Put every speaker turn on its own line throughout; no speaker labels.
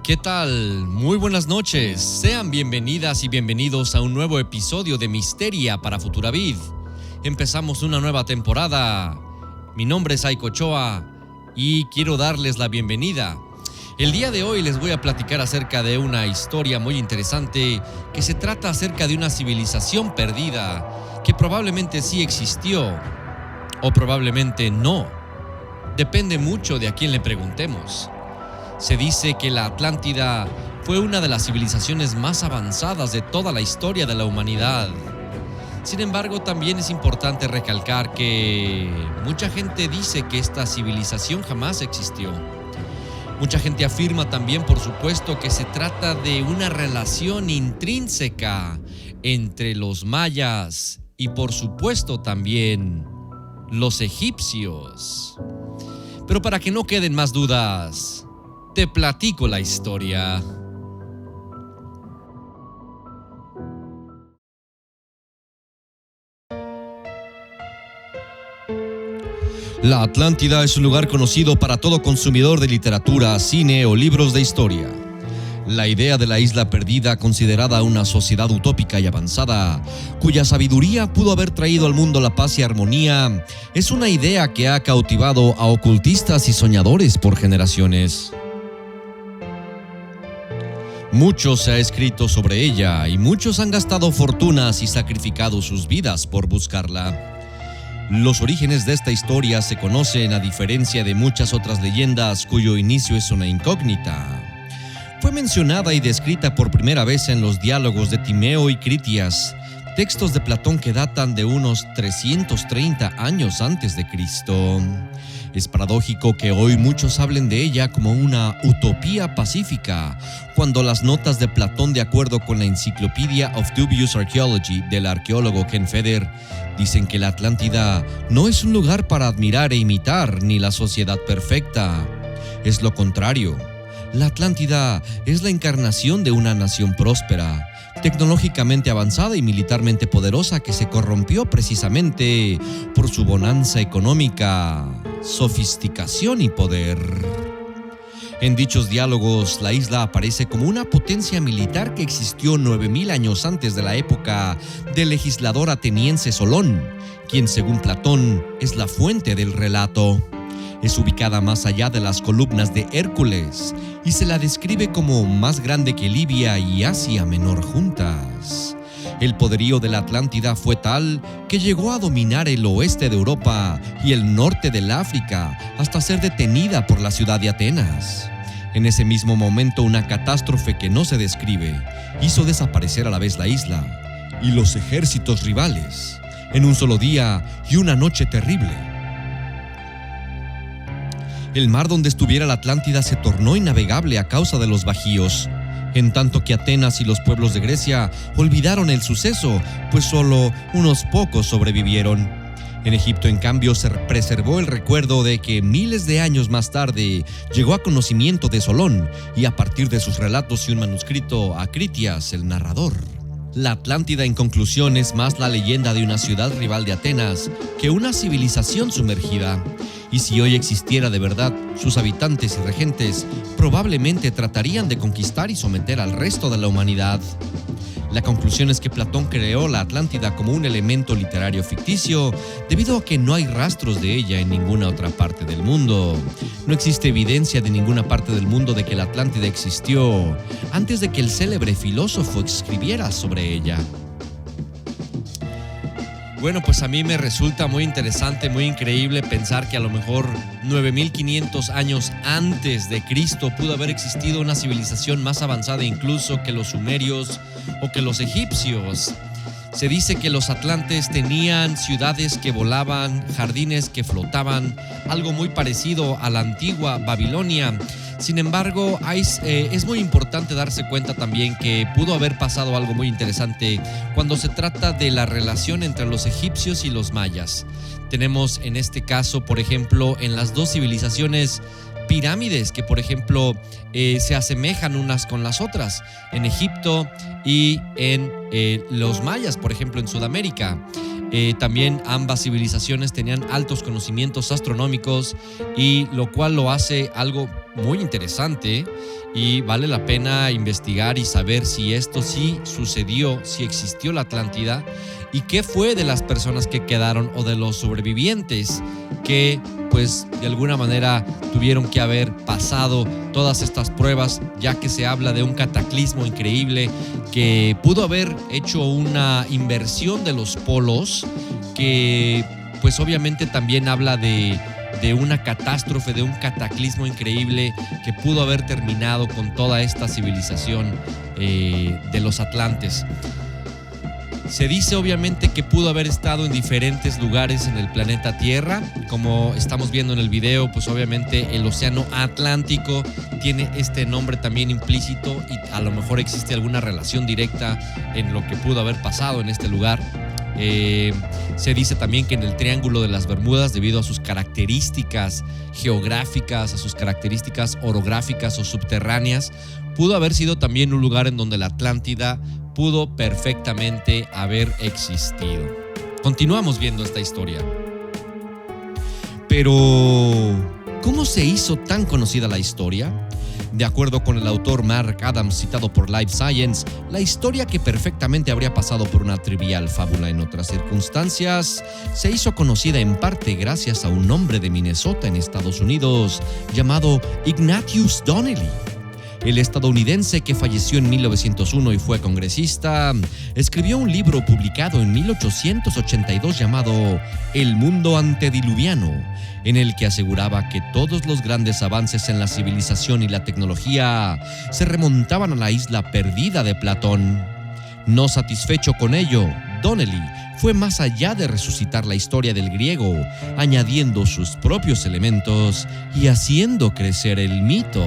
¿Qué tal? Muy buenas noches. Sean bienvenidas y bienvenidos a un nuevo episodio de Misteria para Futuravid. Empezamos una nueva temporada. Mi nombre es Aiko Ochoa y quiero darles la bienvenida. El día de hoy les voy a platicar acerca de una historia muy interesante que se trata acerca de una civilización perdida que probablemente sí existió o probablemente no. Depende mucho de a quién le preguntemos. Se dice que la Atlántida fue una de las civilizaciones más avanzadas de toda la historia de la humanidad. Sin embargo, también es importante recalcar que mucha gente dice que esta civilización jamás existió. Mucha gente afirma también, por supuesto, que se trata de una relación intrínseca entre los mayas y, por supuesto, también los egipcios. Pero para que no queden más dudas, te platico la historia. La Atlántida es un lugar conocido para todo consumidor de literatura, cine o libros de historia. La idea de la isla perdida, considerada una sociedad utópica y avanzada, cuya sabiduría pudo haber traído al mundo la paz y armonía, es una idea que ha cautivado a ocultistas y soñadores por generaciones. Mucho se ha escrito sobre ella y muchos han gastado fortunas y sacrificado sus vidas por buscarla. Los orígenes de esta historia se conocen a diferencia de muchas otras leyendas cuyo inicio es una incógnita. Fue mencionada y descrita por primera vez en los diálogos de Timeo y Critias, textos de Platón que datan de unos 330 años antes de Cristo. Es paradójico que hoy muchos hablen de ella como una utopía pacífica, cuando las notas de Platón, de acuerdo con la Encyclopedia of Dubious Archaeology del arqueólogo Ken Feder, dicen que la Atlántida no es un lugar para admirar e imitar ni la sociedad perfecta. Es lo contrario. La Atlántida es la encarnación de una nación próspera, tecnológicamente avanzada y militarmente poderosa que se corrompió precisamente por su bonanza económica, sofisticación y poder. En dichos diálogos, la isla aparece como una potencia militar que existió 9000 años antes de la época del legislador ateniense Solón, quien según Platón es la fuente del relato. Es ubicada más allá de las columnas de Hércules y se la describe como más grande que Libia y Asia Menor juntas. El poderío de la Atlántida fue tal que llegó a dominar el oeste de Europa y el norte del África hasta ser detenida por la ciudad de Atenas. En ese mismo momento, una catástrofe que no se describe hizo desaparecer a la vez la isla y los ejércitos rivales en un solo día y una noche terrible. El mar donde estuviera la Atlántida se tornó innavegable a causa de los bajíos, en tanto que Atenas y los pueblos de Grecia olvidaron el suceso, pues solo unos pocos sobrevivieron. En Egipto, en cambio, se preservó el recuerdo de que miles de años más tarde llegó a conocimiento de Solón y a partir de sus relatos y un manuscrito a Critias, el narrador. La Atlántida, en conclusión, es más la leyenda de una ciudad rival de Atenas que una civilización sumergida. Y si hoy existiera de verdad, sus habitantes y regentes probablemente tratarían de conquistar y someter al resto de la humanidad. La conclusión es que Platón creó la Atlántida como un elemento literario ficticio debido a que no hay rastros de ella en ninguna otra parte del mundo. No existe evidencia de ninguna parte del mundo de que la Atlántida existió antes de que el célebre filósofo escribiera sobre ella. Bueno, pues a mí me resulta muy interesante, muy increíble pensar que a lo mejor 9500 años antes de Cristo pudo haber existido una civilización más avanzada incluso que los sumerios o que los egipcios. Se dice que los atlantes tenían ciudades que volaban, jardines que flotaban, algo muy parecido a la antigua Babilonia. Sin embargo, es muy importante darse cuenta también que pudo haber pasado algo muy interesante cuando se trata de la relación entre los egipcios y los mayas. Tenemos en este caso, por ejemplo, en las dos civilizaciones, pirámides que, por ejemplo, se asemejan unas con las otras, en Egipto y en los mayas, por ejemplo, en Sudamérica. También ambas civilizaciones tenían altos conocimientos astronómicos, y lo cual lo hace algo muy interesante, y vale la pena investigar y saber si esto sí sucedió, si existió la Atlántida, y qué fue de las personas que quedaron o de los sobrevivientes que pues de alguna manera tuvieron que haber pasado todas estas pruebas, ya que se habla de un cataclismo increíble que pudo haber hecho una inversión de los polos, que pues obviamente también habla de una catástrofe, de un cataclismo increíble que pudo haber terminado con toda esta civilización de los atlantes. Se dice obviamente que pudo haber estado en diferentes lugares en el planeta Tierra. Como estamos viendo en el video, pues obviamente el océano Atlántico tiene este nombre también implícito, y a lo mejor existe alguna relación directa en lo que pudo haber pasado en este lugar. Se dice también que en el Triángulo de las Bermudas, debido a sus características geográficas, a sus características orográficas o subterráneas, pudo haber sido también un lugar en donde la Atlántida pudo perfectamente haber existido. Continuamos viendo esta historia. Pero, ¿cómo se hizo tan conocida la historia? De acuerdo con el autor Mark Adams, citado por Live Science, la historia, que perfectamente habría pasado por una trivial fábula en otras circunstancias, se hizo conocida en parte gracias a un hombre de Minnesota, en Estados Unidos, llamado Ignatius Donnelly. El estadounidense, que falleció en 1901 y fue congresista, escribió un libro publicado en 1882 llamado El mundo antediluviano, en el que aseguraba que todos los grandes avances en la civilización y la tecnología se remontaban a la isla perdida de Platón. No satisfecho con ello, Donnelly fue más allá de resucitar la historia del griego, añadiendo sus propios elementos y haciendo crecer el mito.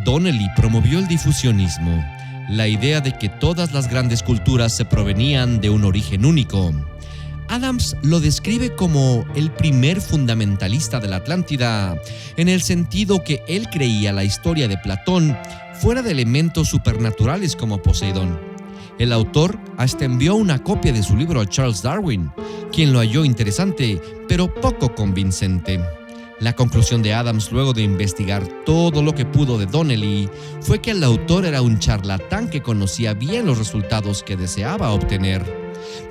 Donnelly promovió el difusionismo, la idea de que todas las grandes culturas se provenían de un origen único. Adams lo describe como el primer fundamentalista de la Atlántida, en el sentido que él creía la historia de Platón fuera de elementos supernaturales como Poseidón. El autor hasta envió una copia de su libro a Charles Darwin, quien lo halló interesante, pero poco convincente. La conclusión de Adams, luego de investigar todo lo que pudo de Donnelly, fue que el autor era un charlatán que conocía bien los resultados que deseaba obtener.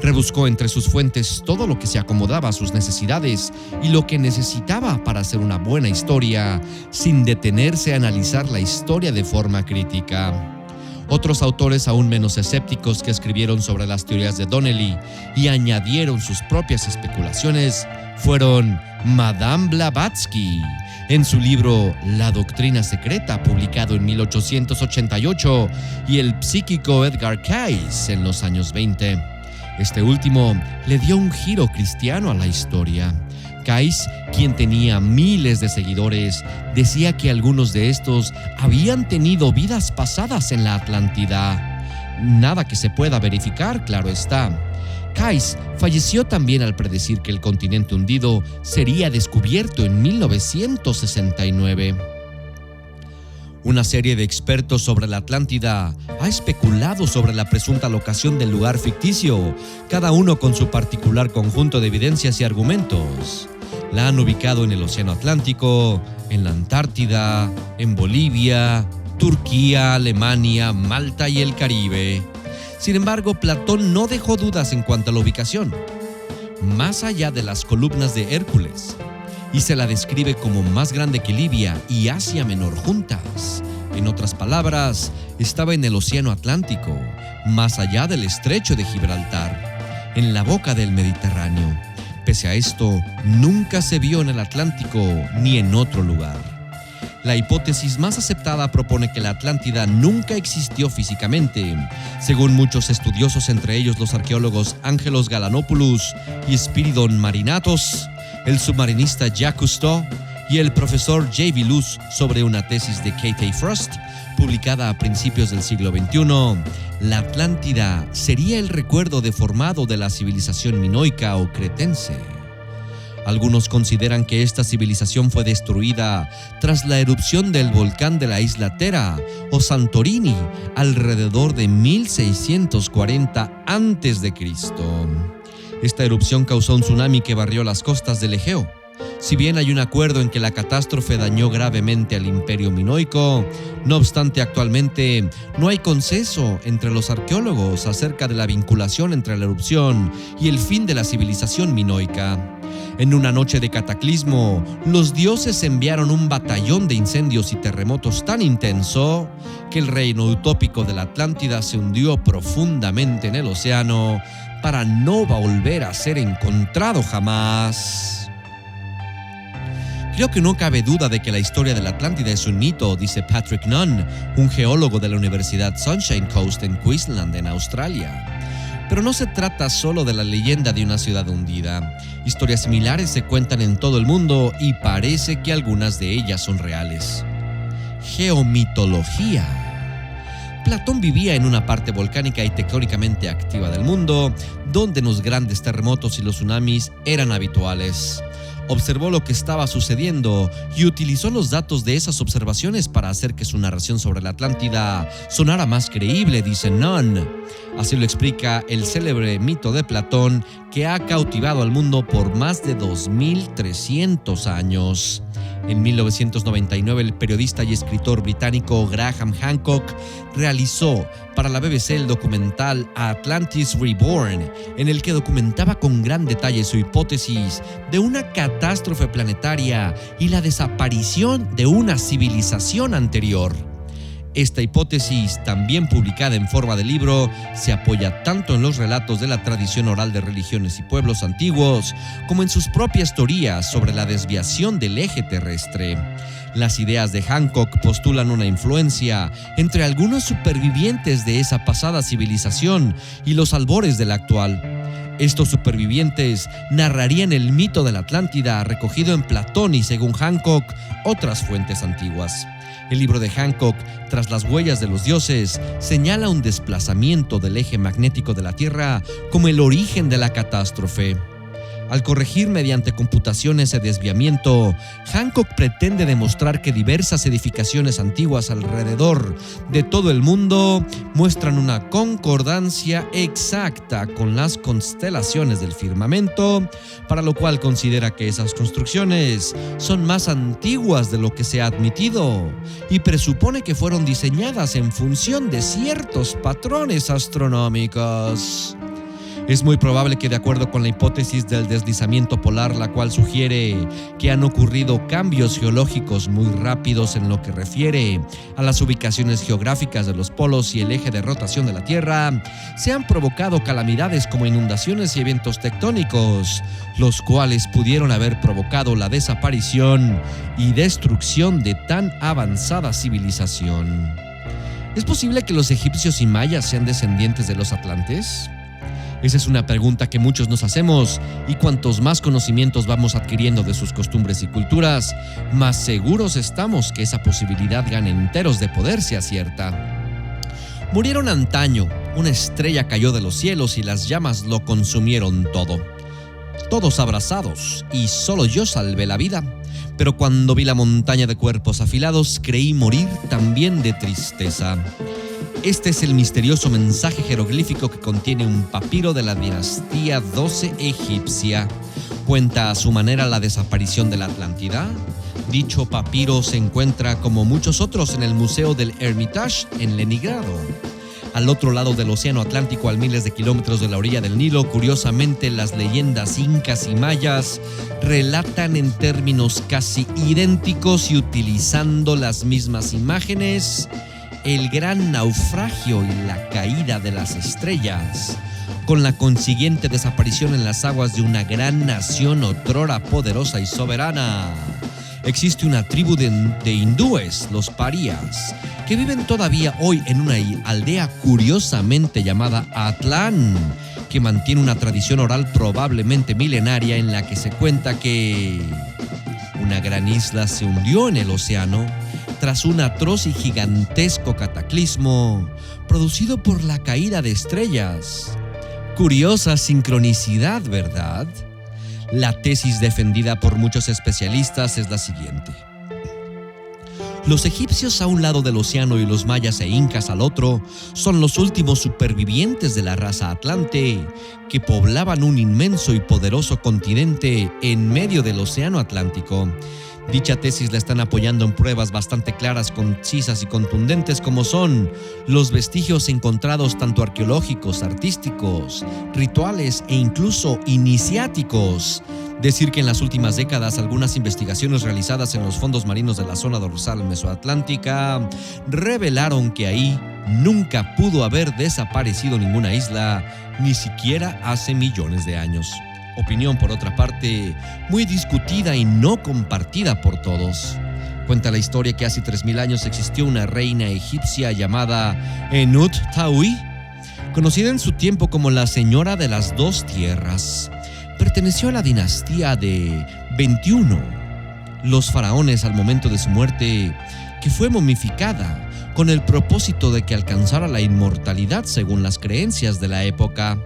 Rebuscó entre sus fuentes todo lo que se acomodaba a sus necesidades y lo que necesitaba para hacer una buena historia, sin detenerse a analizar la historia de forma crítica. Otros autores aún menos escépticos que escribieron sobre las teorías de Donnelly y añadieron sus propias especulaciones fueron Madame Blavatsky, en su libro La doctrina secreta, publicado en 1888, y el psíquico Edgar Cayce en los años 20. Este último le dio un giro cristiano a la historia. Cayce, quien tenía miles de seguidores, decía que algunos de estos habían tenido vidas pasadas en la Atlántida. Nada que se pueda verificar, claro está. Cayce falleció también al predecir que el continente hundido sería descubierto en 1969. Una serie de expertos sobre la Atlántida ha especulado sobre la presunta locación del lugar ficticio, cada uno con su particular conjunto de evidencias y argumentos. La han ubicado en el Océano Atlántico, en la Antártida, en Bolivia, Turquía, Alemania, Malta y el Caribe. Sin embargo, Platón no dejó dudas en cuanto a la ubicación, más allá de las columnas de Hércules, y se la describe como más grande que Libia y Asia Menor juntas. En otras palabras, estaba en el Océano Atlántico, más allá del Estrecho de Gibraltar, en la boca del Mediterráneo. Pese a esto, nunca se vio en el Atlántico ni en otro lugar. La hipótesis más aceptada propone que la Atlántida nunca existió físicamente, según muchos estudiosos, entre ellos los arqueólogos Angelos Galanopoulos y Spiridon Marinatos, el submarinista Jacques Cousteau y el profesor J.B. Luce, sobre una tesis de Kate A. Frost, publicada a principios del siglo XXI. La Atlántida sería el recuerdo deformado de la civilización minoica o cretense. Algunos consideran que esta civilización fue destruida tras la erupción del volcán de la isla Thera o Santorini alrededor de 1640 a.C. Esta erupción causó un tsunami que barrió las costas del Egeo. Si bien hay un acuerdo en que la catástrofe dañó gravemente al imperio minoico, no obstante actualmente no hay consenso entre los arqueólogos acerca de la vinculación entre la erupción y el fin de la civilización minoica. En una noche de cataclismo, los dioses enviaron un batallón de incendios y terremotos tan intenso que el reino utópico de la Atlántida se hundió profundamente en el océano para no volver a ser encontrado jamás. Creo que no cabe duda de que la historia de la Atlántida es un mito, dice Patrick Nunn, un geólogo de la Universidad Sunshine Coast en Queensland, en Australia. Pero no se trata solo de la leyenda de una ciudad hundida. Historias similares se cuentan en todo el mundo y parece que algunas de ellas son reales. Geomitología. Platón vivía en una parte volcánica y tectónicamente activa del mundo, donde los grandes terremotos y los tsunamis eran habituales. Observó lo que estaba sucediendo y utilizó los datos de esas observaciones para hacer que su narración sobre la Atlántida sonara más creíble, dice Nunn. Así lo explica el célebre mito de Platón que ha cautivado al mundo por más de 2300 años. En 1999, el periodista y escritor británico Graham Hancock realizó para la BBC el documental Atlantis Reborn, en el que documentaba con gran detalle su hipótesis de una catástrofe planetaria y la desaparición de una civilización anterior. Esta hipótesis, también publicada en forma de libro, se apoya tanto en los relatos de la tradición oral de religiones y pueblos antiguos, como en sus propias teorías sobre la desviación del eje terrestre. Las ideas de Hancock postulan una influencia entre algunos supervivientes de esa pasada civilización y los albores de la actual. Estos supervivientes narrarían el mito de la Atlántida recogido en Platón y, según Hancock, otras fuentes antiguas. El libro de Hancock, Tras las huellas de los dioses, señala un desplazamiento del eje magnético de la Tierra como el origen de la catástrofe. Al corregir mediante computación ese desviamiento, Hancock pretende demostrar que diversas edificaciones antiguas alrededor de todo el mundo muestran una concordancia exacta con las constelaciones del firmamento, para lo cual considera que esas construcciones son más antiguas de lo que se ha admitido y presupone que fueron diseñadas en función de ciertos patrones astronómicos. Es muy probable que, de acuerdo con la hipótesis del deslizamiento polar, la cual sugiere que han ocurrido cambios geológicos muy rápidos en lo que refiere a las ubicaciones geográficas de los polos y el eje de rotación de la Tierra, se han provocado calamidades como inundaciones y eventos tectónicos, los cuales pudieron haber provocado la desaparición y destrucción de tan avanzada civilización. ¿Es posible que los egipcios y mayas sean descendientes de los atlantes? Esa es una pregunta que muchos nos hacemos, y cuantos más conocimientos vamos adquiriendo de sus costumbres y culturas, más seguros estamos que esa posibilidad gane enteros de poder sea cierta. Murieron antaño, una estrella cayó de los cielos y las llamas lo consumieron todo. Todos abrazados, y solo yo salvé la vida. Pero cuando vi la montaña de cuerpos afilados, creí morir también de tristeza. Este es el misterioso mensaje jeroglífico que contiene un papiro de la dinastía 12 egipcia. ¿Cuenta a su manera la desaparición de la Atlántida? Dicho papiro se encuentra, como muchos otros, en el Museo del Hermitage en Leningrado. Al otro lado del océano Atlántico, a miles de kilómetros de la orilla del Nilo, curiosamente, las leyendas incas y mayas relatan en términos casi idénticos y utilizando las mismas imágenes el gran naufragio y la caída de las estrellas, con la consiguiente desaparición en las aguas de una gran nación otrora poderosa y soberana. Existe una tribu de hindúes, los parías, que viven todavía hoy en una aldea curiosamente llamada Atlán, que mantiene una tradición oral probablemente milenaria en la que se cuenta que una gran isla se hundió en el océano tras un atroz y gigantesco cataclismo producido por la caída de estrellas. Curiosa sincronicidad, ¿verdad? La tesis defendida por muchos especialistas es la siguiente. Los egipcios a un lado del océano y los mayas e incas al otro son los últimos supervivientes de la raza atlante que poblaban un inmenso y poderoso continente en medio del océano Atlántico. Dicha tesis la están apoyando en pruebas bastante claras, concisas y contundentes como son los vestigios encontrados tanto arqueológicos, artísticos, rituales e incluso iniciáticos. Decir que en las últimas décadas algunas investigaciones realizadas en los fondos marinos de la zona dorsal mesoatlántica revelaron que ahí nunca pudo haber desaparecido ninguna isla, ni siquiera hace millones de años. Opinión, por otra parte, muy discutida y no compartida por todos. Cuenta la historia que hace 3000 años existió una reina egipcia llamada Enut Taui, conocida en su tiempo como la Señora de las Dos Tierras. Perteneció a la dinastía de 21. Los faraones, al momento de su muerte, que fue momificada con el propósito de que alcanzara la inmortalidad según las creencias de la época.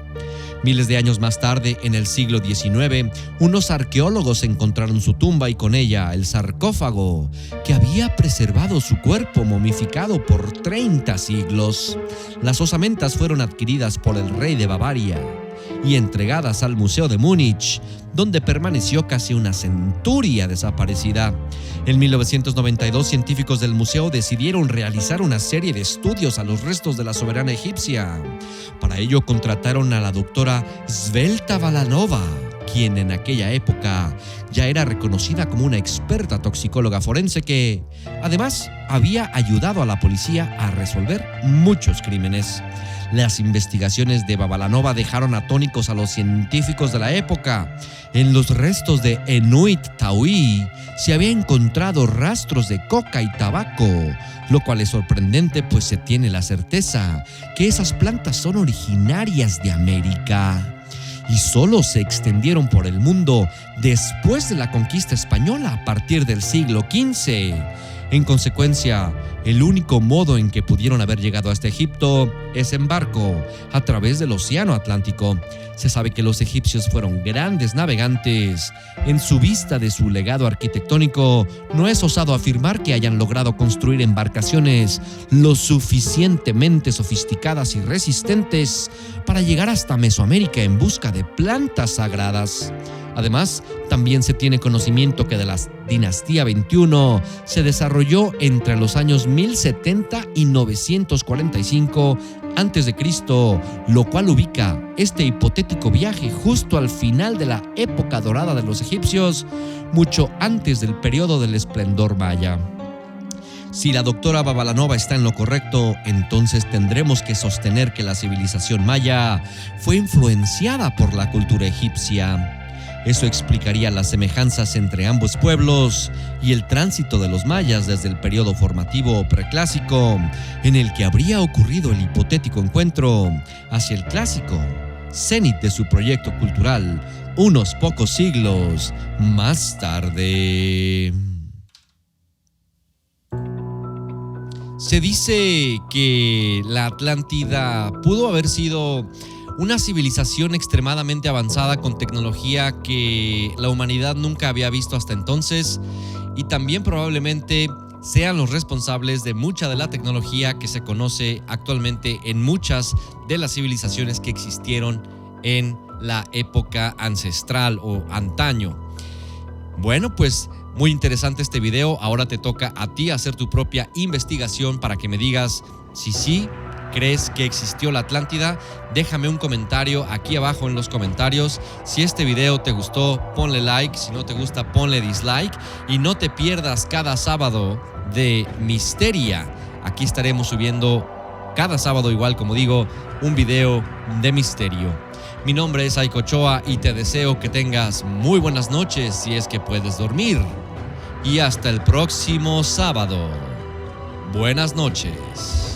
Miles de años más tarde, en el siglo XIX, unos arqueólogos encontraron su tumba y con ella el sarcófago que había preservado su cuerpo momificado por 30 siglos. Las osamentas fueron adquiridas por el rey de Bavaria y entregadas al Museo de Múnich, donde permaneció casi una centuria desaparecida. En 1992, científicos del museo decidieron realizar una serie de estudios a los restos de la soberana egipcia. Para ello contrataron a la doctora Svelta Balanova, quien en aquella época ya era reconocida como una experta toxicóloga forense que, además, había ayudado a la policía a resolver muchos crímenes. Las investigaciones de Babalanova dejaron atónicos a los científicos de la época. En los restos de Enut Taui se había encontrado rastros de coca y tabaco, lo cual es sorprendente, pues se tiene la certeza que esas plantas son originarias de América y solo se extendieron por el mundo después de la conquista española a partir del siglo XV. En consecuencia, el único modo en que pudieron haber llegado hasta Egipto es en barco, a través del océano Atlántico. Se sabe que los egipcios fueron grandes navegantes. En su vista de su legado arquitectónico, no es osado afirmar que hayan logrado construir embarcaciones lo suficientemente sofisticadas y resistentes para llegar hasta Mesoamérica en busca de plantas sagradas. Además, también se tiene conocimiento que de la dinastía 21 se desarrolló entre los años 1070 y 945 a.C., lo cual ubica este hipotético viaje justo al final de la época dorada de los egipcios, mucho antes del periodo del esplendor maya. Si la doctora Babalanova está en lo correcto, entonces tendremos que sostener que la civilización maya fue influenciada por la cultura egipcia. Eso explicaría las semejanzas entre ambos pueblos y el tránsito de los mayas desde el periodo formativo preclásico, en el que habría ocurrido el hipotético encuentro, hacia el clásico, cenit de su proyecto cultural, unos pocos siglos más tarde. Se dice que la Atlántida pudo haber sido una civilización extremadamente avanzada con tecnología que la humanidad nunca había visto hasta entonces, y también probablemente sean los responsables de mucha de la tecnología que se conoce actualmente en muchas de las civilizaciones que existieron en la época ancestral o antaño. Bueno, pues muy interesante este video. Ahora te toca a ti hacer tu propia investigación para que me digas si sí ¿crees que existió la Atlántida? Déjame un comentario aquí abajo en los comentarios. Si este video te gustó, ponle like. Si no te gusta, ponle dislike. Y no te pierdas cada sábado de Misteria. Aquí estaremos subiendo cada sábado, igual como digo, un video de misterio. Mi nombre es Aiko Ochoa y te deseo que tengas muy buenas noches si es que puedes dormir. Y hasta el próximo sábado. Buenas noches.